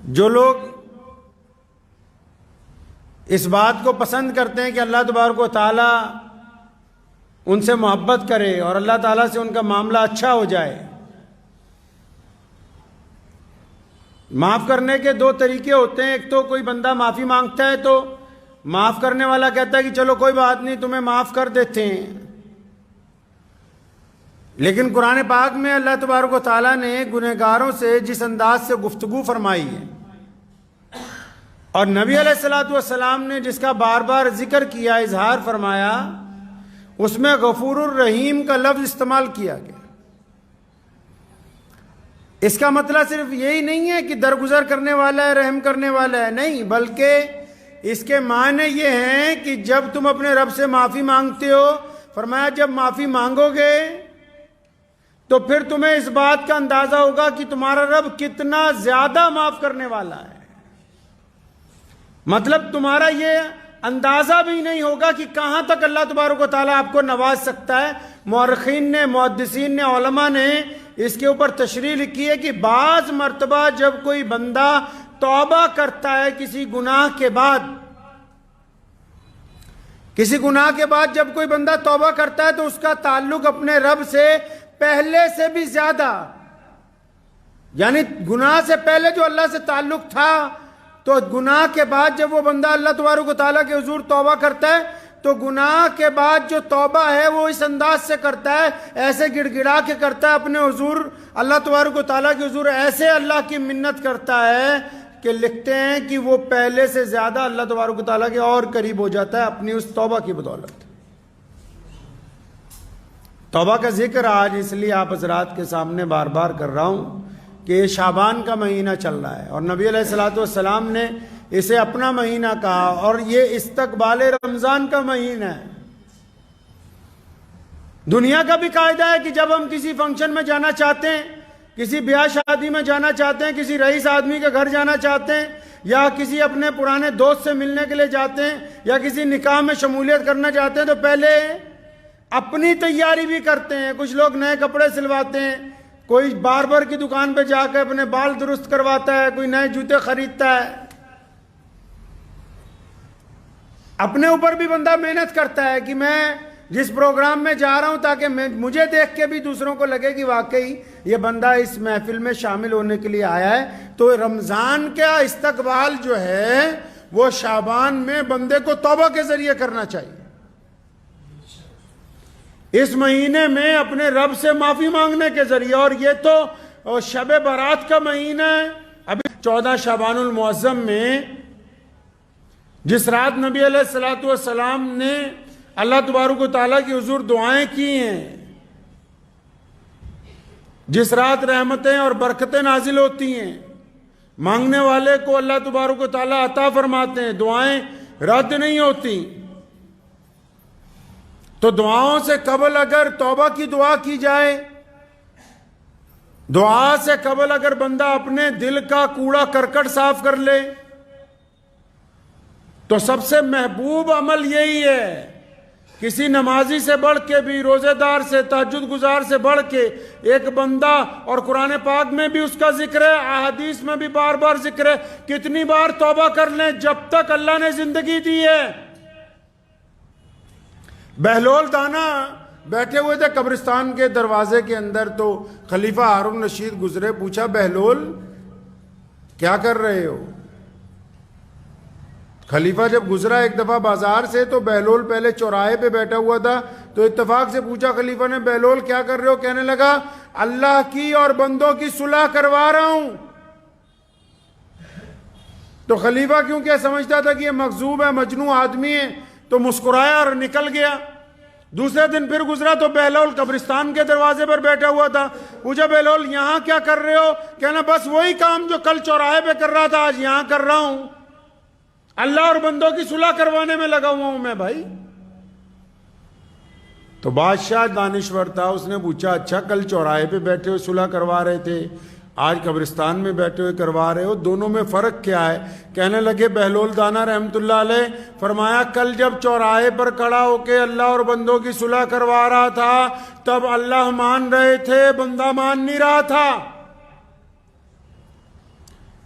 جو لوگ اس بات کو پسند کرتے ہیں کہ اللہ تبارک و تعالیٰ ان سے محبت کرے اور اللہ تعالیٰ سے ان کا معاملہ اچھا ہو جائے، معاف کرنے کے دو طریقے ہوتے ہیں۔ ایک تو کوئی بندہ معافی مانگتا ہے تو معاف کرنے والا کہتا ہے کہ چلو کوئی بات نہیں، تمہیں معاف کر دیتے ہیں، لیکن قرآن پاک میں اللہ تبارک و تعالیٰ نے گنہگاروں سے جس انداز سے گفتگو فرمائی ہے اور نبی علیہ الصلوۃ والسلام نے جس کا بار بار ذکر کیا، اظہار فرمایا، اس میں غفور الرحیم کا لفظ استعمال کیا گیا۔ اس کا مطلب صرف یہی نہیں ہے کہ درگزر کرنے والا ہے، رحم کرنے والا ہے، نہیں، بلکہ اس کے معنی یہ ہیں کہ جب تم اپنے رب سے معافی مانگتے ہو، فرمایا جب معافی مانگو گے تو پھر تمہیں اس بات کا اندازہ ہوگا کہ تمہارا رب کتنا زیادہ معاف کرنے والا ہے۔ مطلب تمہارا یہ اندازہ بھی نہیں ہوگا کہ کہاں تک اللہ تبارک و تعالیٰ آپ کو نواز سکتا ہے۔ مورخین نے، محدثین نے، علماء نے اس کے اوپر تشریح لکھی ہے کہ بعض مرتبہ جب کوئی بندہ توبہ کرتا ہے کسی گناہ کے بعد جب کوئی بندہ توبہ کرتا ہے تو اس کا تعلق اپنے رب سے پہلے سے بھی زیادہ، یعنی گناہ سے پہلے جو اللہ سے تعلق تھا، تو گناہ کے بعد جب وہ بندہ اللہ تبارک و تعالیٰ کے حضور توبہ کرتا ہے تو گناہ کے بعد جو توبہ ہے وہ اس انداز سے کرتا ہے، ایسے گڑ گڑا کے کرتا ہے اپنے حضور اللہ تبارک و تعالیٰ کے حضور، ایسے اللہ کی منت کرتا ہے کہ لکھتے ہیں کہ وہ پہلے سے زیادہ اللہ تبارک و تعالیٰ کے اور قریب ہو جاتا ہے اپنی اس توبہ کی بدولت۔ توبہ کا ذکر آج اس لیے آپ حضرات کے سامنے بار بار کر رہا ہوں کہ یہ شعبان کا مہینہ چل رہا ہے اور نبی علیہ الصلوۃ والسلام نے اسے اپنا مہینہ کہا، اور یہ استقبال رمضان کا مہینہ ہے۔ دنیا کا بھی قاعدہ ہے کہ جب ہم کسی فنکشن میں جانا چاہتے ہیں، کسی بیاہ شادی میں جانا چاہتے ہیں، کسی رئیس آدمی کے گھر جانا چاہتے ہیں، یا کسی اپنے پرانے دوست سے ملنے کے لیے جاتے ہیں، یا کسی نکاح میں شمولیت کرنا چاہتے ہیں، تو پہلے اپنی تیاری بھی کرتے ہیں۔ کچھ لوگ نئے کپڑے سلواتے ہیں، کوئی باربر کی دکان پہ جا کے اپنے بال درست کرواتا ہے، کوئی نئے جوتے خریدتا ہے، اپنے اوپر بھی بندہ محنت کرتا ہے کہ میں جس پروگرام میں جا رہا ہوں تاکہ مجھے دیکھ کے بھی دوسروں کو لگے کہ واقعی یہ بندہ اس محفل میں شامل ہونے کے لیے آیا ہے۔ تو رمضان کا استقبال جو ہے وہ شعبان میں بندے کو توبہ کے ذریعے کرنا چاہیے، اس مہینے میں اپنے رب سے معافی مانگنے کے ذریعے۔ اور یہ تو شب برات کا مہینہ ہے۔ ابھی 14 شعبان المعظم میں جس رات نبی علیہ الصلوۃ والسلام نے اللہ تبارک و تعالیٰ کی حضور دعائیں کی ہیں، جس رات رحمتیں اور برکتیں نازل ہوتی ہیں، مانگنے والے کو اللہ تبارک و تعالیٰ عطا فرماتے ہیں، دعائیں رد نہیں ہوتی، تو دعاؤں سے قبل اگر توبہ کی دعا کی جائے، دعا سے قبل اگر بندہ اپنے دل کا کوڑا کرکٹ صاف کر لے تو سب سے محبوب عمل یہی ہے۔ کسی نمازی سے بڑھ کے بھی، روزے دار سے، تہجد گزار سے بڑھ کے ایک بندہ، اور قرآن پاک میں بھی اس کا ذکر ہے، احادیث میں بھی بار بار ذکر ہے، کتنی بار توبہ کر لیں جب تک اللہ نے زندگی دی ہے۔ بہلول دانا بیٹھے ہوئے تھے قبرستان کے دروازے کے اندر، تو خلیفہ ہارون رشید گزرے، پوچھا بہلول کیا کر رہے ہو؟ خلیفہ جب گزرا ایک دفعہ بازار سے تو بہلول پہلے چوراہے پہ بیٹھا ہوا تھا، تو اتفاق سے پوچھا خلیفہ نے بہلول کیا کر رہے ہو؟ کہنے لگا اللہ کی اور بندوں کی صلح کروا رہا ہوں۔ تو خلیفہ کیونکہ سمجھتا تھا کہ یہ مغضوب ہے، مجنون آدمی ہے، تو مسکرایا اور نکل گیا۔ دوسرے دن پھر گزرا تو بہلول قبرستان کے دروازے پر بیٹھا ہوا تھا، پوچھا بہلول یہاں کیا کر رہے ہو؟ کہنا بس وہی کام جو کل چوراہے پہ کر رہا تھا آج یہاں کر رہا ہوں، اللہ اور بندوں کی صلح کروانے میں لگا ہوا ہوں میں بھائی۔ تو بادشاہ دانشور تھا، اس نے پوچھا اچھا کل چوراہے پہ بیٹھے ہوئے صلح کروا رہے تھے، آج قبرستان میں بیٹھے ہوئے کروا رہے ہو، دونوں میں فرق کیا ہے؟ کہنے لگے بہلول دانا رحمت اللہ علیہ، فرمایا کل جب چوراہے پر کھڑا ہو کے اللہ اور بندوں کی صلح کروا رہا تھا تب اللہ مان رہے تھے، بندہ مان نہیں رہا تھا۔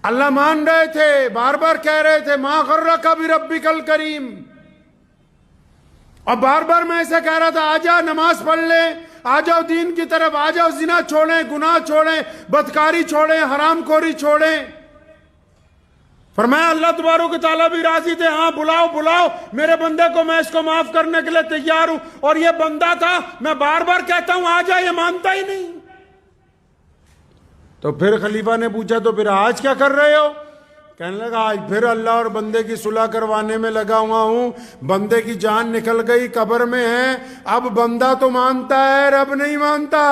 اللہ مان رہے تھے, بار بار کہہ رہے تھے ما غرک بربک الکریم, اور بار بار میں ایسے کہہ رہا تھا آ جا نماز پڑھ لیں, آ جاؤ دین کی طرف, آ جاؤ زنا چھوڑیں, گناہ چھوڑیں, بدکاری چھوڑیں, حرام خوری چھوڑیں. فرمایا اللہ تبارک و تعالیٰ بھی راضی تھے, ہاں بلاؤ بلاؤ میرے بندے کو, میں اس کو معاف کرنے کے لیے تیار ہوں. اور یہ بندہ تھا, میں بار بار کہتا ہوں آ جا, یہ مانتا ہی نہیں. تو پھر خلیفہ نے پوچھا تو پھر آج کیا کر رہے ہو؟ کہنے لگا آج پھر اللہ اور بندے کی صلح کروانے میں لگا ہوا ہوں. بندے کی جان نکل گئی, قبر میں ہے, اب بندہ تو مانتا ہے, رب نہیں مانتا.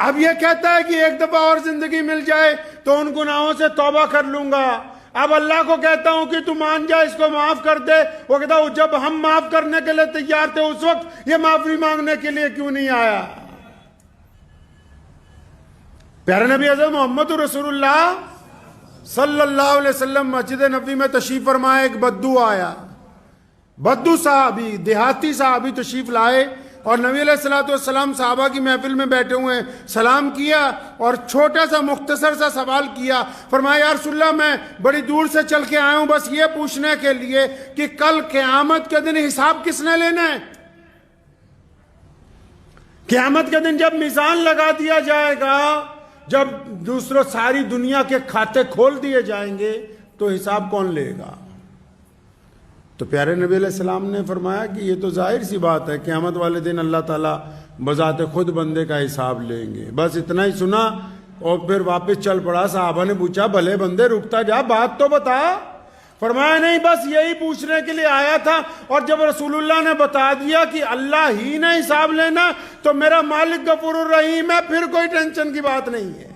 اب یہ کہتا ہے کہ ایک دفعہ اور زندگی مل جائے تو ان گناہوں سے توبہ کر لوں گا. اب اللہ کو کہتا ہوں کہ تو مان جا, اس کو معاف کر دے. وہ کہتا ہوں جب ہم معاف کرنے کے لیے تیار تھے اس وقت یہ معافی مانگنے کے لیے کیوں نہیں آیا؟ پیارے نبی حضرت محمد رسول اللہ صلی اللہ علیہ وسلم مسجد نبوی میں تشریف فرمائے, ایک بدو آیا. بدو صحابی, دیہاتی صحابی تشریف لائے اور نبی علیہ السلام صحابہ کی محفل میں بیٹھے ہوئے ہیں, سلام کیا اور چھوٹا سا مختصر سا سوال کیا. فرمایا یا رسول اللہ میں بڑی دور سے چل کے آیا ہوں بس یہ پوچھنے کے لیے کہ کل قیامت کے دن حساب کس نے لینا ہے؟ قیامت کے دن جب میزان لگا دیا جائے گا, جب دوسروں ساری دنیا کے کھاتے کھول دیے جائیں گے تو حساب کون لے گا؟ تو پیارے نبی علیہ السلام نے فرمایا کہ یہ تو ظاہر سی بات ہے, قیامت والے دن اللہ تعالیٰ بذات خود بندے کا حساب لیں گے. بس اتنا ہی سنا اور پھر واپس چل پڑا. صحابہ نے پوچھا بھلے بندے رکتا جا, بات تو بتا. فرمایا نہیں بس یہی پوچھنے کے لیے آیا تھا, اور جب رسول اللہ نے بتا دیا کہ اللہ ہی نے حساب لینا تو میرا مالک غفور الرحیم ہے, پھر کوئی ٹینشن کی بات نہیں ہے.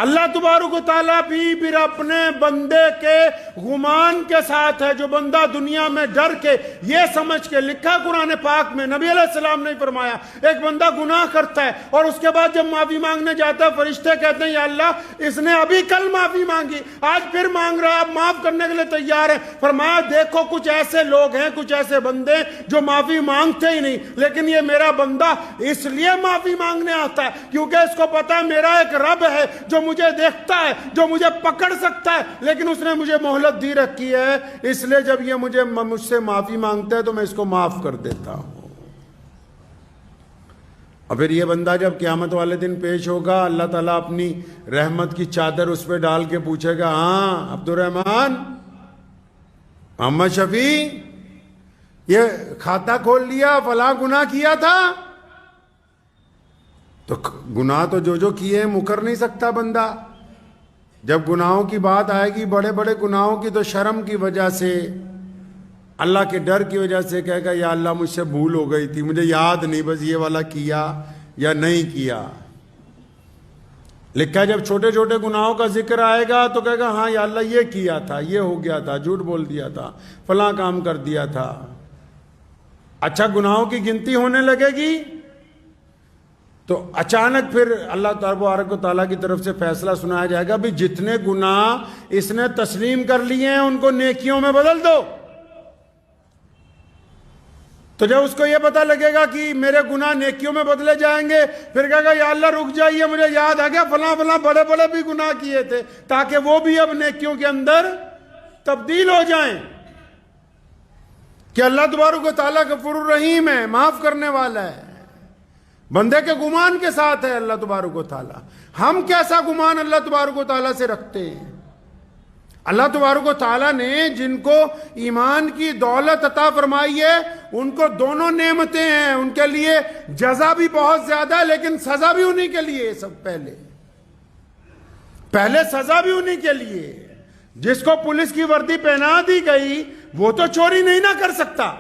اللہ تبارک و تعالیٰ بھی پھر اپنے بندے کے گمان کے ساتھ ہے. جو بندہ دنیا میں ڈر کے یہ سمجھ کے, لکھا قرآن پاک میں, نبی علیہ السلام نے فرمایا ایک بندہ گناہ کرتا ہے اور اس کے بعد جب معافی مانگنے جاتا ہے فرشتے کہتے ہیں یا اللہ اس نے ابھی کل معافی مانگی, آج پھر مانگ رہا ہے, آپ معاف کرنے کے لیے تیار ہیں. فرمایا دیکھو کچھ ایسے لوگ ہیں, کچھ ایسے بندے جو معافی مانگتے ہی نہیں, لیکن یہ میرا بندہ اس لیے معافی مانگنے آتا ہے کیونکہ اس کو پتا ہے میرا ایک رب ہے جو مجھے دیکھتا ہے, جو مجھے پکڑ سکتا ہے, لیکن اس نے مجھے مہلت دی رکھی ہے, اس لیے جب یہ مجھ سے معافی مانگتا ہے تو میں اس کو معاف کر دیتا ہوں. اور پھر یہ بندہ جب قیامت والے دن پیش ہوگا, اللہ تعالیٰ اپنی رحمت کی چادر اس پہ ڈال کے پوچھے گا ہاں عبد الرحمن, محمد شفیع, یہ کھاتا کھول لیا, فلاں گناہ کیا تھا. تو گناہ تو جو کیے ہیں مکر نہیں سکتا بندہ. جب گناہوں کی بات آئے گی, بڑے بڑے گناہوں کی, تو شرم کی وجہ سے, اللہ کے ڈر کی وجہ سے کہے گا یا اللہ مجھ سے بھول ہو گئی تھی, مجھے یاد نہیں, بس یہ والا کیا یا نہیں کیا. لکھا جب چھوٹے چھوٹے گناہوں کا ذکر آئے گا تو کہے گا ہاں یا اللہ یہ کیا تھا, یہ ہو گیا تھا, جھوٹ بول دیا تھا, فلاں کام کر دیا تھا. اچھا گناہوں کی گنتی ہونے لگے گی تو اچانک پھر اللہ تبارک و تعالیٰ کی طرف سے فیصلہ سنایا جائے گا بھی جتنے گناہ اس نے تسلیم کر لیے ہیں ان کو نیکیوں میں بدل دو. تو جب اس کو یہ پتہ لگے گا کہ میرے گناہ نیکیوں میں بدلے جائیں گے, پھر کہے گا یا اللہ رک جائیے, مجھے یاد آ گیا فلاں فلاں بڑے بڑے بھی گناہ کیے تھے, تاکہ وہ بھی اب نیکیوں کے اندر تبدیل ہو جائیں. کہ اللہ تبارک و تعالیٰ غفور الرحیم ہے, معاف کرنے والا ہے, بندے کے گمان کے ساتھ ہے اللہ تبارک و تعالیٰ. ہم کیسا گمان اللہ تبارک و تعالیٰ سے رکھتے ہیں؟ اللہ تبارک و تعالیٰ نے جن کو ایمان کی دولت عطا فرمائی ہے ان کو دونوں نعمتیں ہیں, ان کے لیے جزا بھی بہت زیادہ ہے لیکن سزا بھی انہی کے لیے. سب پہلے سزا بھی انہی کے لیے. جس کو پولیس کی وردی پہنا دی گئی وہ تو چوری نہیں نہ کر سکتا.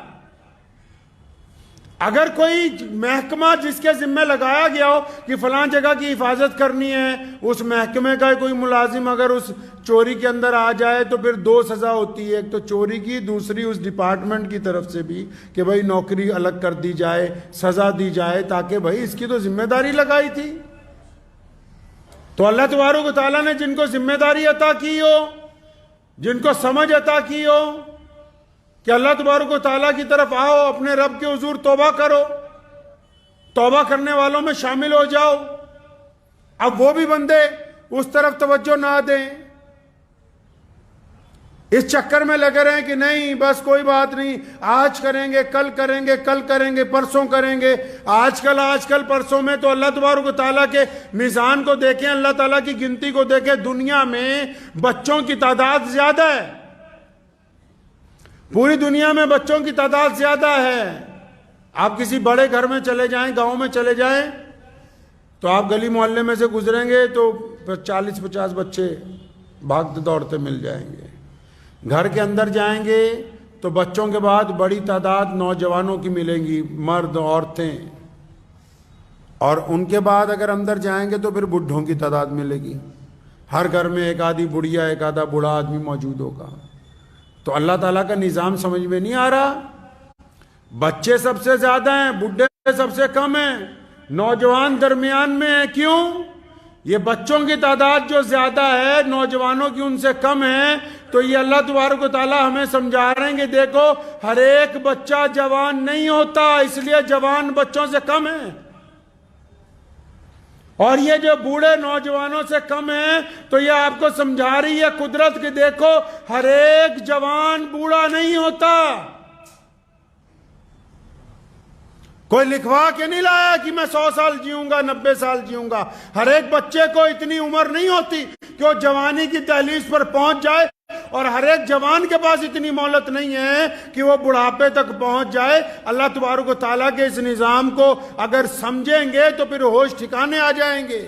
اگر کوئی محکمہ جس کے ذمہ لگایا گیا ہو کہ فلاں جگہ کی حفاظت کرنی ہے, اس محکمے کا کوئی ملازم اگر اس چوری کے اندر آ جائے تو پھر دو سزا ہوتی ہے, ایک تو چوری کی, دوسری اس ڈپارٹمنٹ کی طرف سے بھی کہ بھائی نوکری الگ کر دی جائے, سزا دی جائے, تاکہ بھائی اس کی تو ذمہ داری لگائی تھی. تو اللہ تبارک و تعالیٰ نے جن کو ذمہ داری عطا کی ہو, جن کو سمجھ عطا کی ہو کہ اللہ تبارک و تعالیٰ کی طرف آؤ, اپنے رب کے حضور توبہ کرو, توبہ کرنے والوں میں شامل ہو جاؤ, اب وہ بھی بندے اس طرف توجہ نہ دیں، اس چکر میں لگے رہے کہ نہیں بس کوئی بات نہیں، آج کریں گے، کل کریں گے، کل کریں گے، پرسوں کریں گے، آج کل پرسوں میں تو اللہ تبارک و تعالیٰ کے میزان کو دیکھیں، اللہ تعالیٰ کی گنتی کو دیکھیں، دنیا میں بچوں کی تعداد زیادہ ہے، پوری دنیا میں بچوں کی تعداد زیادہ ہے۔ آپ کسی بڑے گھر میں چلے جائیں، گاؤں میں چلے جائیں، تو آپ گلی محلے میں سے گزریں گے تو 40-50 بچے بھاگتے دوڑتے مل جائیں گے۔ گھر کے اندر جائیں گے تو بچوں کے بعد بڑی تعداد نوجوانوں کی ملیں گی، مرد، عورتیں، اور ان کے بعد اگر اندر جائیں گے تو پھر بڈھوں کی تعداد ملے گی، ہر گھر میں ایک آدھی بڑھیا، ایک آدھا بوڑھا آدمی موجود ہوگا۔ تو اللہ تعالیٰ کا نظام سمجھ میں نہیں آ رہا، بچے سب سے زیادہ ہیں، بڈھے سب سے کم ہیں، نوجوان درمیان میں ہیں۔ کیوں؟ یہ بچوں کی تعداد جو زیادہ ہے، نوجوانوں کی ان سے کم ہے، تو یہ اللہ تبارک و تعالیٰ ہمیں سمجھا رہے ہیں کہ دیکھو ہر ایک بچہ جوان نہیں ہوتا، اس لیے جوان بچوں سے کم ہیں، اور یہ جو بوڑھے نوجوانوں سے کم ہیں تو یہ آپ کو سمجھا رہی ہے قدرت کہ دیکھو ہر ایک جوان بوڑھا نہیں ہوتا۔ کوئی لکھوا کے نہیں لایا کہ میں 100 سال جیوں گا، 90 سال جیوں گا۔ ہر ایک بچے کو اتنی عمر نہیں ہوتی کہ وہ جوانی کی دہلیز پر پہنچ جائے، اور ہر ایک جوان کے پاس اتنی مہلت نہیں ہے کہ وہ بڑھاپے تک پہنچ جائے۔ اللہ تبارک و تعالیٰ کے اس نظام کو اگر سمجھیں گے تو پھر ہوش ٹھکانے آ جائیں گے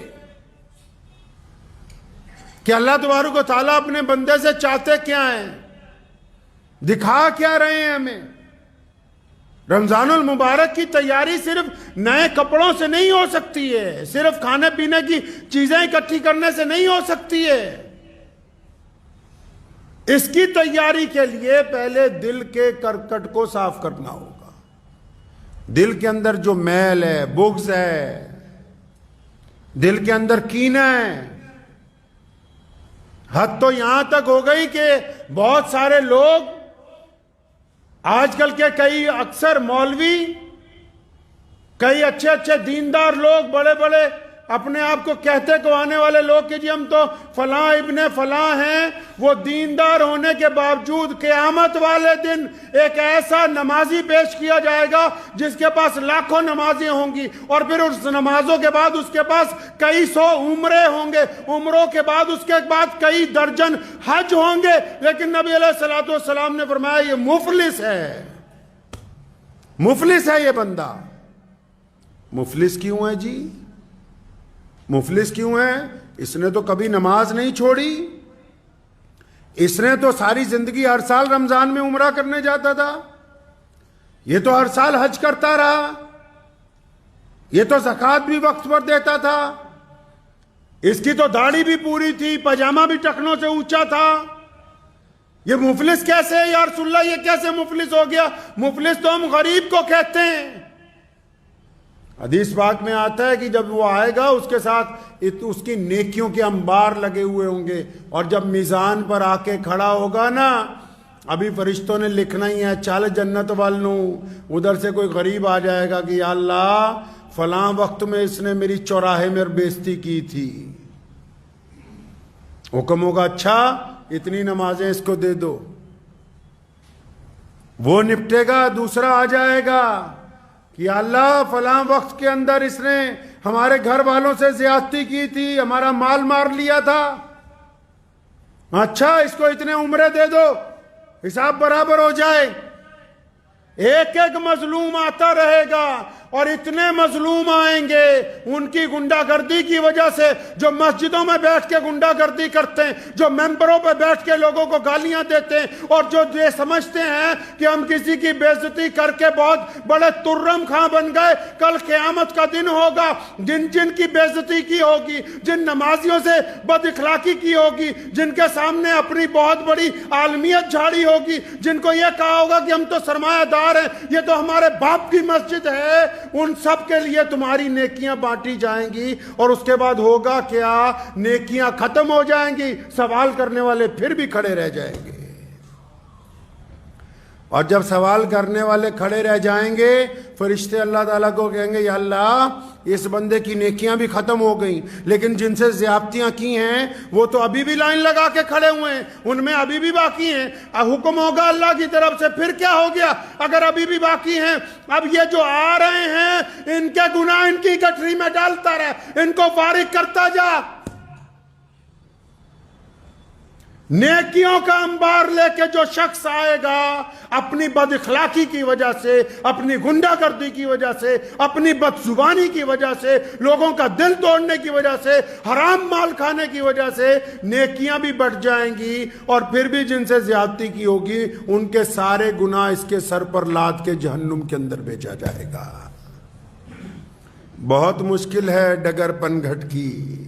کہ اللہ تبارک و تعالیٰ اپنے بندے سے چاہتے کیا ہیں، دکھا کیا رہے ہیں ہمیں۔ رمضان المبارک کی تیاری صرف نئے کپڑوں سے نہیں ہو سکتی ہے، صرف کھانے پینے کی چیزیں اکٹھی کرنے سے نہیں ہو سکتی ہے۔ اس کی تیاری کے لیے پہلے دل کے کرکٹ کو صاف کرنا ہوگا۔ دل کے اندر جو میل ہے، بغض ہے، دل کے اندر کینہ ہے، حد تو یہاں تک ہو گئی کہ بہت سارے لوگ آج کل کے کئی اکثر مولوی، کئی اچھے دیندار لوگ، بڑے بڑے اپنے آپ کو کہتے کوانے والے لوگ کہ جی ہم تو فلاں ابن فلاں ہیں، وہ دیندار ہونے کے باوجود قیامت والے دن ایک ایسا نمازی پیش کیا جائے گا جس کے پاس لاکھوں نمازیں ہوں گی، اور پھر اس نمازوں کے بعد اس کے پاس کئی 100 عمرے ہوں گے، عمروں کے بعد اس کے بعد کئی درجن حج ہوں گے، لیکن نبی علیہ السلام نے فرمایا یہ مفلس ہے، مفلس ہے یہ بندہ۔ مفلس کیوں ہے جی؟ مفلس کیوں ہے؟ اس نے تو کبھی نماز نہیں چھوڑی، اس نے تو ساری زندگی ہر سال رمضان میں عمرہ کرنے جاتا تھا، یہ تو ہر سال حج کرتا رہا، یہ تو زکوٰۃ بھی وقت پر دیتا تھا، اس کی تو داڑھی بھی پوری تھی، پاجامہ بھی ٹخنوں سے اونچا تھا، یہ مفلس کیسے ہے یا رسول اللہ؟ یہ کیسے مفلس ہو گیا؟ مفلس تو ہم غریب کو کہتے ہیں۔ حدیث پاک میں آتا ہے کہ جب وہ آئے گا اس کے ساتھ اس کی نیکیوں کے انبار لگے ہوئے ہوں گے، اور جب میزان پر آ کے کھڑا ہوگا نا، ابھی فرشتوں نے لکھنا ہی ہے چل جنت والوں، ادھر سے کوئی غریب آ جائے گا کہ یا اللہ فلاں وقت میں اس نے میری چوراہے میں بےزتی کی تھی، حکم ہوگا اچھا اتنی نمازیں اس کو دے دو، وہ نپٹے گا، دوسرا آ جائے گا کہ اللہ فلاں وقت کے اندر اس نے ہمارے گھر والوں سے زیادتی کی تھی، ہمارا مال مار لیا تھا، اچھا اس کو اتنے عمرے دے دو، حساب برابر ہو جائے۔ ایک ایک مظلوم آتا رہے گا، اور اتنے مظلوم آئیں گے ان کی گنڈا گردی کی وجہ سے، جو مسجدوں میں بیٹھ کے گنڈا گردی کرتے ہیں، جو ممبروں پہ بیٹھ کے لوگوں کو گالیاں دیتے ہیں، اور جو یہ سمجھتے ہیں کہ ہم کسی کی بے عزتی کر کے بہت بڑے ترم خاں بن گئے۔ کل قیامت کا دن ہوگا، جن کی بے عزتی کی ہوگی، جن نمازیوں سے بد اخلاقی کی ہوگی، جن کے سامنے اپنی بہت بڑی عالمیت جھاڑی ہوگی، جن کو یہ کہا ہوگا کہ ہم تو سرمایہ دار ہیں، یہ تو ہمارے باپ کی مسجد ہے، ان سب کے لیے تمہاری نیکیاں بانٹی جائیں گی، اور اس کے بعد ہوگا کیا؟ نیکیاں ختم ہو جائیں گی، سوال کرنے والے پھر بھی کھڑے رہ جائیں گے۔ اور جب سوال کرنے والے کھڑے رہ جائیں گے فرشتے اللہ تعالیٰ کو کہیں گے یا اللہ اس بندے کی نیکیاں بھی ختم ہو گئیں لیکن جن سے زیادتیاں کی ہیں وہ تو ابھی بھی لائن لگا کے کھڑے ہوئے ہیں، ان میں ابھی بھی باقی ہیں۔ اب حکم ہوگا اللہ کی طرف سے، پھر کیا ہو گیا اگر ابھی بھی باقی ہیں؟ اب یہ جو آ رہے ہیں ان کے گناہ ان کی گٹری میں ڈالتا رہے، ان کو فارغ کرتا جا۔ نیکیوں کا انبار لے کے جو شخص آئے گا اپنی بد اخلاقی کی وجہ سے، اپنی غنڈہ گردی کی وجہ سے، اپنی بد زبانی کی وجہ سے، لوگوں کا دل توڑنے کی وجہ سے، حرام مال کھانے کی وجہ سے نیکیاں بھی بڑھ جائیں گی، اور پھر بھی جن سے زیادتی کی ہوگی ان کے سارے گناہ اس کے سر پر لاد کے جہنم کے اندر بھیجا جائے گا۔ بہت مشکل ہے ڈگر پن گھٹ کی۔